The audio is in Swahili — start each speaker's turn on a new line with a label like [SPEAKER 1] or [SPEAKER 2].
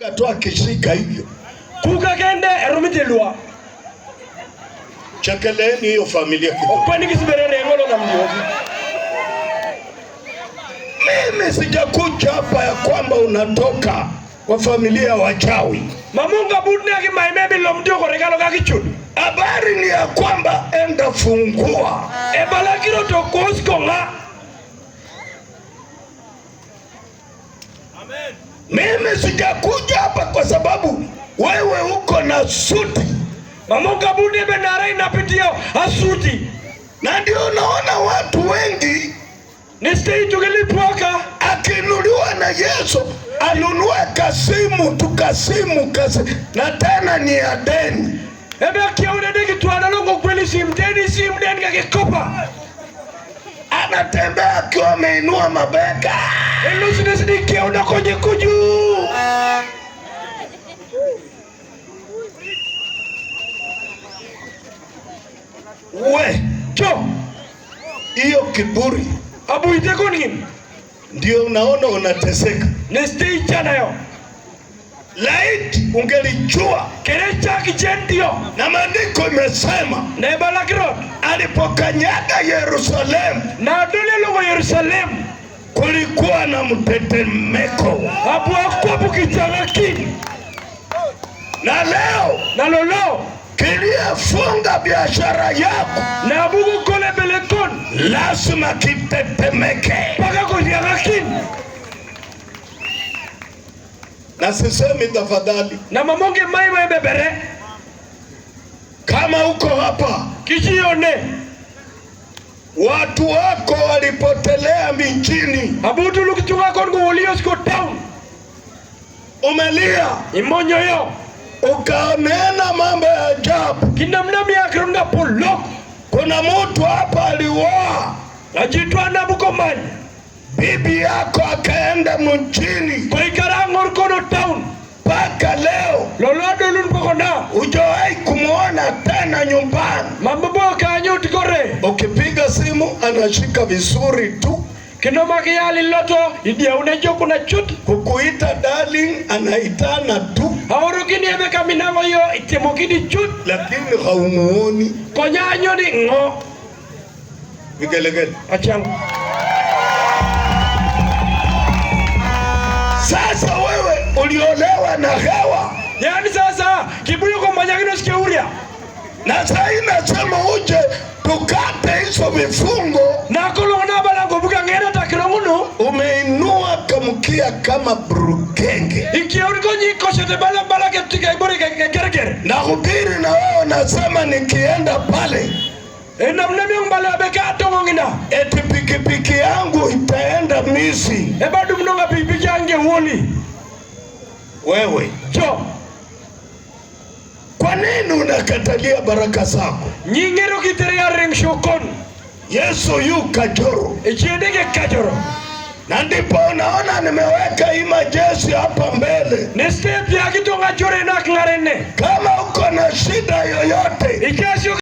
[SPEAKER 1] Atoa kishika hivyo.
[SPEAKER 2] Kuka kende erumitelua.
[SPEAKER 1] Chakeleeni hiyo familia kidogo.
[SPEAKER 2] Okwani kisiberere ngolo na mdiozi.
[SPEAKER 1] Mimi sijakuja hapa ya kwamba unatoka kwa familia wachawi.
[SPEAKER 2] Mamunga budne aki maimebi lomdio kwa regalo kakichuni.
[SPEAKER 1] Habari ni ya kwamba enda fungua.
[SPEAKER 2] Ebalakiro to kosko nga.
[SPEAKER 1] Amen. Mimi sijakuja hapa kwa sababu wewe uko na suti.
[SPEAKER 2] Mamunga budne benara inapitio asuti.
[SPEAKER 1] Na ndio unaona watu wengi
[SPEAKER 2] nistei tukilipwaka
[SPEAKER 1] akinuliwa na Yesu anunue kasimu tukasimu na tena ni ya deni.
[SPEAKER 2] Ebe akiauna deki tuanalongo kweli simdeni kakikopa.
[SPEAKER 1] Anatembea akiwa ameinua mabega.
[SPEAKER 2] Elusi nesidi kiauna konye kuju.
[SPEAKER 1] We,
[SPEAKER 2] cho
[SPEAKER 1] iyo kiburi
[SPEAKER 2] abu iteko nini?
[SPEAKER 1] Ndio unaona unateseka.
[SPEAKER 2] Nestei chana yo.
[SPEAKER 1] Laiti ungelijua
[SPEAKER 2] kerecha kichendio.
[SPEAKER 1] Na maandiko imesema
[SPEAKER 2] Nebalakirot
[SPEAKER 1] alipokanyaga Yerusalemu
[SPEAKER 2] na dole logo Yerusalemu
[SPEAKER 1] kulikuwa na mtetemeko.
[SPEAKER 2] Hapo akwapo kichangakini.
[SPEAKER 1] Na leo
[SPEAKER 2] na lolo
[SPEAKER 1] kiliyefunga biashara yako
[SPEAKER 2] na bugu kole belekon
[SPEAKER 1] lazima kitetemeke
[SPEAKER 2] paka kuchangakini.
[SPEAKER 1] Na sisemi tafadhali,
[SPEAKER 2] na mamonge maima bebere
[SPEAKER 1] kama uko hapa
[SPEAKER 2] kijione
[SPEAKER 1] watu wako walipotelea mijini,
[SPEAKER 2] abutu lukichunga kongo ulios go down,
[SPEAKER 1] umelia
[SPEAKER 2] imonyo yo
[SPEAKER 1] ukaonena mambo ya ajabu.
[SPEAKER 2] Kinamnami ya kirunga polok.
[SPEAKER 1] Kuna mtu hapa alioa
[SPEAKER 2] ajitwa na Bukomani,
[SPEAKER 1] bibi yako akaenda mjini
[SPEAKER 2] kwa Ikarangor kono town
[SPEAKER 1] mpaka leo
[SPEAKER 2] lolodo lunpokona
[SPEAKER 1] hujawahi kumuona tena nyumbani.
[SPEAKER 2] Mambo kanyo tikore
[SPEAKER 1] Ukipiga simu anashika vizuri tu.
[SPEAKER 2] kinoma kiyali loto idia unejo kuna chut
[SPEAKER 1] kukuita darling anaitana tu.
[SPEAKER 2] Haurukini ebe kaminango yo itemokidi chut
[SPEAKER 1] lakini haumuoni.
[SPEAKER 2] Konyanyo ni ngo
[SPEAKER 1] vigelegele
[SPEAKER 2] achangu.
[SPEAKER 1] Sasa wewe uliolewa na hewa.
[SPEAKER 2] Yani sasa kibuyo kwa manyagino sikeuria.
[SPEAKER 1] Na sasa inasema uje tukate hizo vifungo.
[SPEAKER 2] Na kolona balango buka ngena takironguno.
[SPEAKER 1] Umeinua kamkia kama brukenge.
[SPEAKER 2] Ikiauri konyi koshete bala ketika ibori kerekere.
[SPEAKER 1] Na hubiri na wewe nasema nikienda pale
[SPEAKER 2] na mnemi mbala beka tongongina
[SPEAKER 1] eti pikipiki yangu itaenda misi.
[SPEAKER 2] Bado mnonga pikipiki yange uoni.
[SPEAKER 1] Wewe
[SPEAKER 2] cho
[SPEAKER 1] kwa nini unakatalia baraka zako?
[SPEAKER 2] Nyingero kiteria ring shokon
[SPEAKER 1] Yesu yu Kajoro.
[SPEAKER 2] Echiendeke Kajoro.
[SPEAKER 1] Na ndipo unaona nimeweka imajeshi hapa mbele.
[SPEAKER 2] Ne step ya kitonga jore na klarene.
[SPEAKER 1] Kama uko na shida yoyote
[SPEAKER 2] ikasio